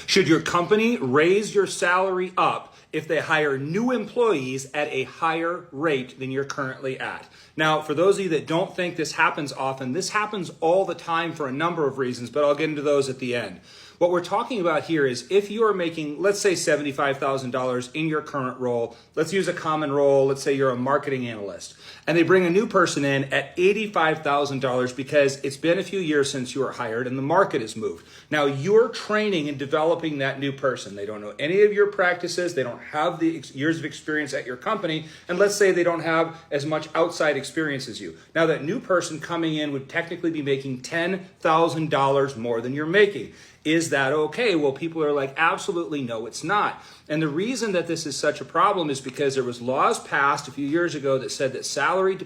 Should your company raise your salary up if they hire new employees at a higher rate than you're currently at? Now, for those of you that don't think this happens often, this happens all the time for a number of reasons, but I'll get into those at the end. What we're talking about here is if you are making, let's say, $75,000 in your current role, let's use a common role, let's say you're a marketing analyst, and they bring a new person in at $85,000 because it's been a few years since you were hired and the market has moved. Now, you're training and developing that new person. They don't know any of your practices, they don't have the years of experience at your company, and let's say they don't have as much outside experience as you. Now, that new person coming in would technically be making $10,000 more than you're making. Is that okay? Well, people are like, absolutely no, it's not. And the reason that this is such a problem is because there was laws passed a few years ago that said that salary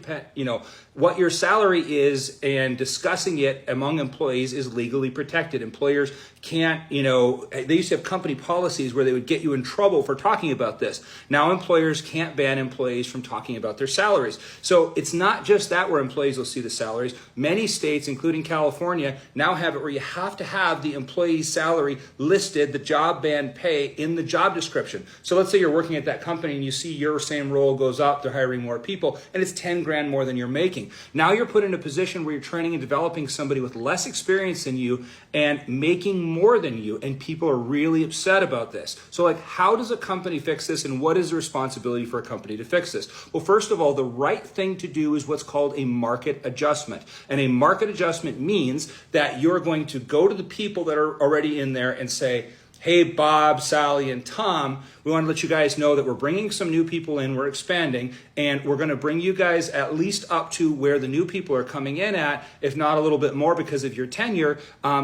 what your salary is and discussing it among employees is legally protected. Employers can't, they used to have company policies where they would get you in trouble for talking about this. Now employers can't ban employees from talking about their salaries. So it's not just that where employees will see the salaries. Many states, including California, now have it where you have to have the employee's salary listed, the job band pay in the job description. So let's say you're working at that company and you see your same role goes up, they're hiring more people, and it's 10 grand more than you're making. Now you're put in a position where you're training and developing somebody with less experience than you and making more than you, and people are really upset about this. So how does a company fix this, and what is the responsibility for a company to fix this? Well, first of all, the right thing to do is what's called a market adjustment. And a market adjustment means that you're going to go to the people that are already in there and say, hey, Bob, Sally, and Tom, we want to let you guys know that we're bringing some new people in, we're expanding, and we're going to bring you guys at least up to where the new people are coming in at, if not a little bit more because of your tenure,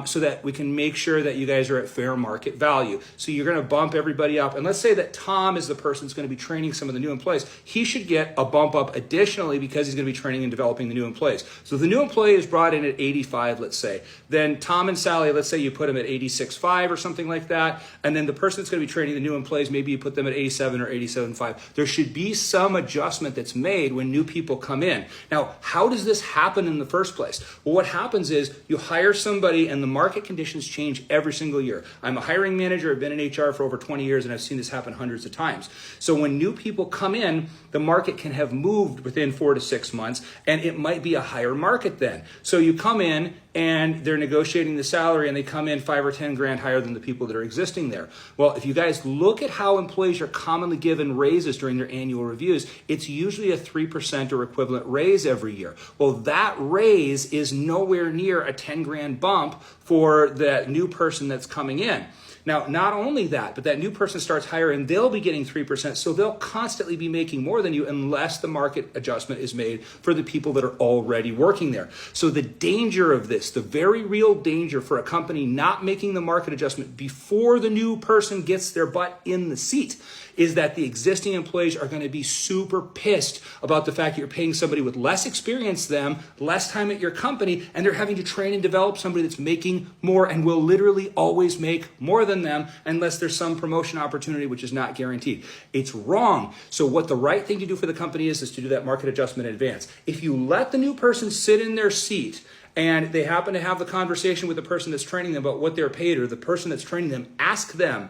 so that we can make sure that you guys are at fair market value. So you're going to bump everybody up. And let's say that Tom is the person that's going to be training some of the new employees. He should get a bump up additionally because he's going to be training and developing the new employees. So if the new employee is brought in at 85, let's say, then Tom and Sally, let's say you put them at 86.5 or something like that, and then the person that's going to be training the new employees, maybe you put them at 87 or 87.5. There should be some adjustment that's made when new people come in. Now, how does this happen in the first place? Well, what happens is you hire somebody and the market conditions change every single year. I'm a hiring manager. I've been in HR for over 20 years, and I've seen this happen hundreds of times. So when new people come in, the market can have moved within 4 to 6 months, and it might be a higher market then. So you come in and they're negotiating the salary and they come in 5 or 10 grand higher than the people that are existing there. Well, if you guys look at how employees are commonly given raises during their annual reviews, it's usually a 3% or equivalent raise every year. Well, that raise is nowhere near a 10 grand bump for that new person that's coming in. Now, not only that, but that new person starts higher and they'll be getting 3%, so they'll constantly be making more than you unless the market adjustment is made for the people that are already working there. So the danger of this, the very real danger for a company not making the market adjustment before the new person gets their butt in the seat, is that the existing employees are going to be super pissed about the fact that you're paying somebody with less experience than them, less time at your company, and they're having to train and develop somebody that's making more and will literally always make more than them unless there's some promotion opportunity, which is not guaranteed. It's wrong. So what the right thing to do for the company is to do that market adjustment in advance. If you let the new person sit in their seat and they happen to have the conversation with the person that's training them about what they're paid, or the person that's training them, ask them,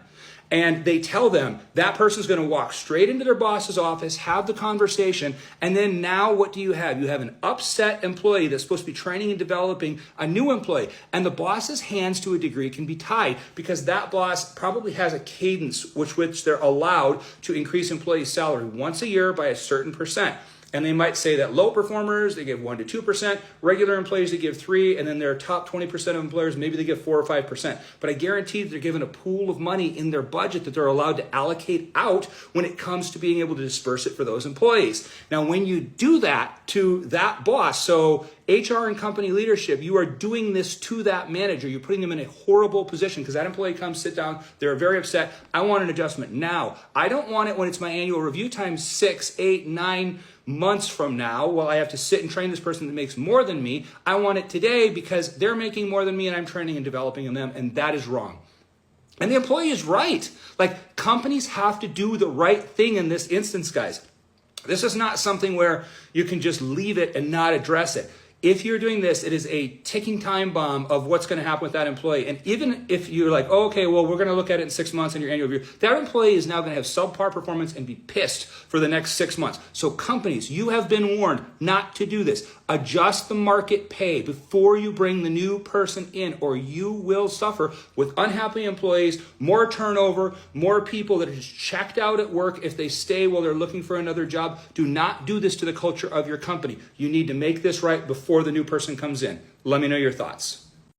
and they tell them, that person's going to walk straight into their boss's office, have the conversation, and then now what do you have? You have an upset employee that's supposed to be training and developing a new employee, and the boss's hands to a degree can be tied because that boss probably has a cadence which they're allowed to increase employees' salary once a year by a certain percent. And they might say that low performers, they give 1 to 2%, regular employees, they give 3%, and then their top 20% of employers, maybe they give 4 or 5%. But I guarantee that they're given a pool of money in their budget that they're allowed to allocate out when it comes to being able to disperse it for those employees. Now, when you do that to that boss, so HR and company leadership, you are doing this to that manager. You're putting them in a horrible position because that employee comes, sit down, they're very upset. I want an adjustment now. I don't want it when it's my annual review time 6, 8, 9 months from now while I have to sit and train this person that makes more than me. I want it today because they're making more than me and I'm training and developing them, and that is wrong. And the employee is right. Companies have to do the right thing in this instance, guys. This is not something where you can just leave it and not address it. If you're doing this, it is a ticking time bomb of what's going to happen with that employee. And even if you're like, oh, okay, well, we're going to look at it in 6 months in your annual review, that employee is now going to have subpar performance and be pissed for the next 6 months. So companies, you have been warned not to do this. Adjust the market pay before you bring the new person in, or you will suffer with unhappy employees, more turnover, more people that are just checked out at work if they stay while they're looking for another job. Do not do this to the culture of your company. You need to make this right before the new person comes in. Let me know your thoughts.